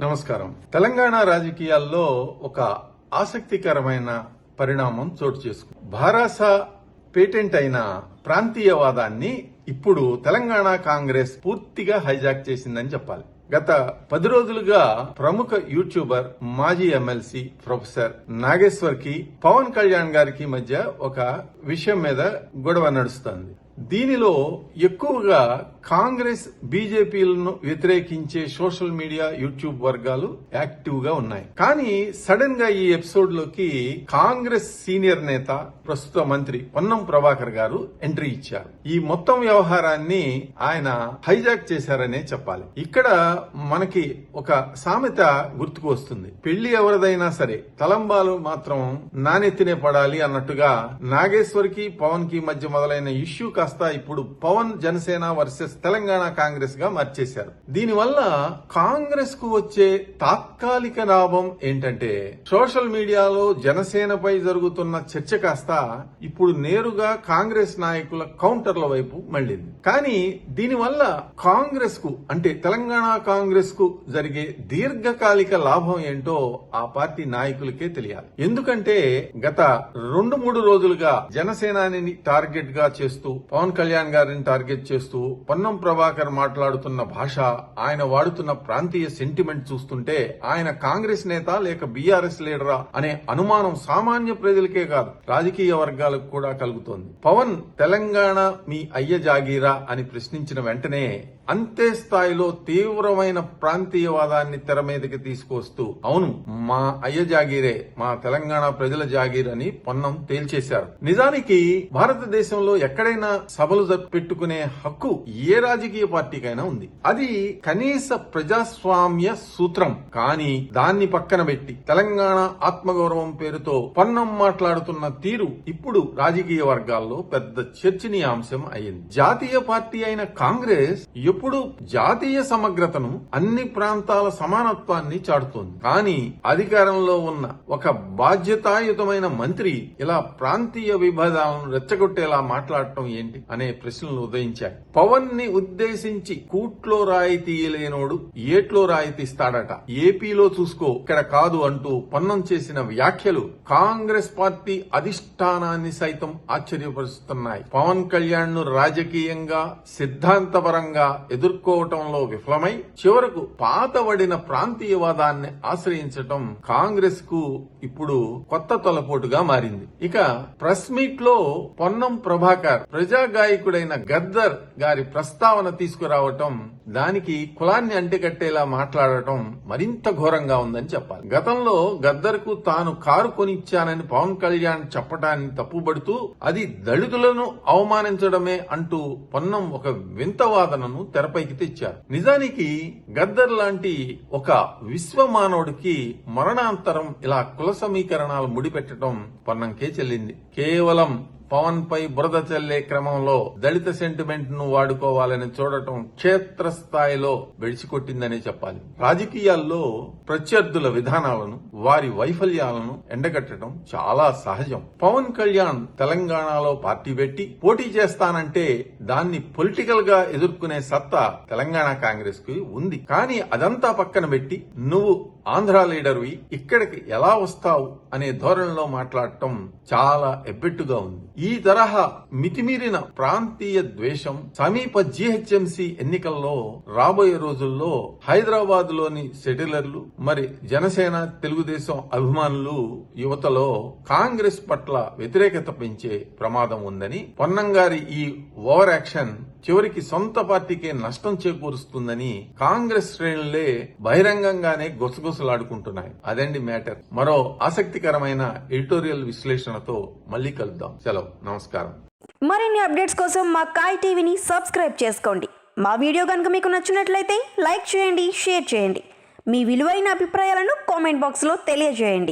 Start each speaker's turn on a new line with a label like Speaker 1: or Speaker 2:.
Speaker 1: నమస్కారం. తెలంగాణ రాజకీయాల్లో ఒక ఆసక్తికరమైన పరిణామం చోటు చేసుకుంది. భారాస పేటెంట్ అయిన ప్రాంతీయవాదాన్ని ఇప్పుడు తెలంగాణ కాంగ్రెస్ పూర్తిగా హైజాక్ చేసిందని చెప్పాలి. గత 10 రోజులుగా ప్రముఖ యూట్యూబర్ మాజీ ఎమ్మెల్సీ ప్రొఫెసర్ నాగేశ్వర్ కి పవన్ కళ్యాణ్ గారికి మధ్య ఒక విషయం మీద గొడవ నడుస్తోంది. దీనిలో ఎక్కువగా కాంగ్రెస్ బీజేపీలను వ్యతిరేకించే సోషల్ మీడియా యూట్యూబ్ వర్గాలు యాక్టివ్ గా ఉన్నాయి. కానీ సడన్ గా ఈ ఎపిసోడ్ లోకి కాంగ్రెస్ సీనియర్ నేత ప్రస్తుత మంత్రి పొన్నం ప్రభాకర్ గారు ఎంట్రీ ఇచ్చారు. ఈ మొత్తం వ్యవహారాన్ని ఆయన హైజాక్ చేశారనే చెప్పాలి. ఇక్కడ మనకి ఒక సామెత గుర్తుకు వస్తుంది. పెళ్లి ఎవరిదైనా సరే తలంబాలు మాత్రం నానెత్తినే పడాలి అన్నట్టుగా నాగేశ్వర్ కి పవన్ కి మధ్య మొదలైన ఇష్యూ కాస్త ఇప్పుడు పవన్ జనసేన వర్సెస్ తెలంగాణ కాంగ్రెస్ గా మార్చేశారు. దీనివల్ల కాంగ్రెస్ కు వచ్చే తాత్కాలిక లాభం ఏంటంటే సోషల్ మీడియాలో జనసేనపై జరుగుతున్న చర్చ కాస్త ఇప్పుడు నేరుగా కాంగ్రెస్ నాయకుల కౌంటర్ల వైపు మళ్లింది. కానీ దీనివల్ల కాంగ్రెస్ కు అంటే తెలంగాణ కాంగ్రెస్ కు జరిగే దీర్ఘకాలిక లాభం ఏంటో ఆ పార్టీ నాయకులకే తెలియాలి. ఎందుకంటే గత 2-3 రోజులుగా జనసేనాని టార్గెట్ గా చేస్తూ పవన్ కళ్యాణ్ గారిని టార్గెట్ చేస్తూ పొన్నం ప్రభాకర్ మాట్లాడుతున్న భాష, ఆయన వాడుతున్న ప్రాంతీయ సెంటిమెంట్ చూస్తుంటే ఆయన కాంగ్రెస్ నేత లేక బీఆర్ఎస్ లీడరా అనే అనుమానం సామాన్య ప్రజలకే కాదు రాజకీయ వర్గాలకు కూడా కలుగుతోంది. పవన్ తెలంగాణ మీ అయ్య జాగీరా అని ప్రశ్నించిన వెంటనే అంతే స్థాయిలో తీవ్రమైన ప్రాంతీయవాదాన్ని తెర మీదకి తీసుకొస్తూ అవును మా అయ్య జాగీరే, మా తెలంగాణ ప్రజల జాగీర్ అని పొన్నం తేల్చేశారు. నిజానికి భారతదేశంలో ఎక్కడైనా సభలు పెట్టుకునే హక్కు ఏ రాజకీయ పార్టీకైనా ఉంది. అది కనీస ప్రజాస్వామ్య సూత్రం. కానీ దాన్ని పక్కన పెట్టి తెలంగాణ ఆత్మగౌరవం పేరుతో పొన్నం మాట్లాడుతున్న తీరు ఇప్పుడు రాజకీయ వర్గాల్లో పెద్ద చర్చనీయాంశం అయింది. జాతీయ పార్టీ అయిన కాంగ్రెస్ ఎప్పుడు జాతీయ సమగ్రతను, అన్ని ప్రాంతాల సమానత్వాన్ని చాటుతోంది. కానీ అధికారంలో ఉన్న ఒక బాధ్యతాయుతమైన మంత్రి ఇలా ప్రాంతీయ విభేదాలను రెచ్చగొట్టేలా మాట్లాడటం ఏంటి అనే ప్రశ్నలు ఉదయించాయి. పవన్ ని ఉద్దేశించి కూట్లో రాయి తీయలేనోడు ఏట్లో రాయి తీస్తాడట, ఏపీలో చూసుకో ఇక్కడ కాదు అంటూ పొన్నం చేసిన వ్యాఖ్యలు కాంగ్రెస్ పార్టీ అధిష్టానాన్ని సైతం ఆశ్చర్యపరుస్తున్నాయి. పవన్ కళ్యాణ్ ను రాజకీయంగా సిద్ధాంతపరంగా ఎదుర్కోవటంలో విఫలమై చివరకు పాతబడిన ప్రాంతీయవాదాన్ని ఆశ్రయించటం కాంగ్రెస్ కు ఇప్పుడు కొత్త తలపోటుగా మారింది. ఇక ప్రెస్ మీట్ లో పొన్నం ప్రభాకర్ ప్రజా గాయకుడైన గద్దర్ గారి ప్రస్తావన తీసుకురావటం, దానికి కులాన్ని అంటికట్టేలా మాట్లాడటం మరింత ఘోరంగా ఉందని చెప్పాలి. గతంలో గద్దర్ కు తాను కారు కొనిచ్చానని పవన్ కళ్యాణ్ చెప్పటాన్ని తప్పుబడుతూ అది దళితులను అవమానించడమే అంటూ పొన్నం ఒక వింత వాదనను తెరపైకి తెచ్చారు. నిజానికి గద్దర్ లాంటి ఒక విశ్వమానవుడికి మరణాంతరం ఇలా కుల సమీకరణాలు ముడిపెట్టడం పొన్నంకే చెల్లింది. కేవలం పవన్ పై బురద చల్లే క్రమంలో దళిత సెంటిమెంట్ ను వాడుకోవాలని చూడటం క్షేత్రస్థాయిలో బెడిసికొట్టిందనే చెప్పాలి. రాజకీయాల్లో ప్రత్యర్థుల విధానాలను, వారి వైఫల్యాలను ఎండగట్టడం చాలా సహజం. పవన్ కళ్యాణ్ తెలంగాణలో పార్టీ పెట్టి పోటీ చేస్తానంటే దాన్ని పొలిటికల్ గా ఎదుర్కొనే సత్తా తెలంగాణ కాంగ్రెస్ కు ఉంది. కానీ అదంతా పక్కన పెట్టి నువ్వు ఆంధ్ర లీడర్వి, ఇక్కడికి ఎలా వస్తావు అనే ధోరణిలో మాట్లాడటం చాలా ఎబ్బెట్టుగా ఉంది. ఈ తరహా మితిమీరిన ప్రాంతీయ ద్వేషం సమీప జీహెచ్ఎంసీ ఎన్నికల్లో రాబోయే రోజుల్లో హైదరాబాద్ లోని సెటిలర్లు, మరి జనసేన తెలుగుదేశం అభిమానులు యువతలో కాంగ్రెస్ పట్ల వ్యతిరేకత పెంచే ప్రమాదం ఉందని, పొన్నం గారి ఈ ఓవర్ యాక్షన్ చివరికి సొంత పార్టీకే నష్టం చేకూరుస్తుందని కాంగ్రెస్ శ్రేణులే బహిరంగంగానే గుసగుసలాడుకుంటున్నాయి. అదండి మ్యాటర్. మరో ఆసక్తికరమైన ఎడిటోరియల్ విశ్లేషణతో మళ్ళీ కలుద్దాం. సెలవు. నమస్కారం.
Speaker 2: మరిన్ని అప్డేట్స్ కోసం మా కాయ్ టీవీని సబ్స్క్రైబ్ చేసుకోండి. మా వీడియో కనుక మీకు నచ్చినట్లయితే లైక్ చేయండి, షేర్ చేయండి. మీ విలువైన అభిప్రాయాలను కామెంట్ బాక్స్ లో తెలియజేయండి.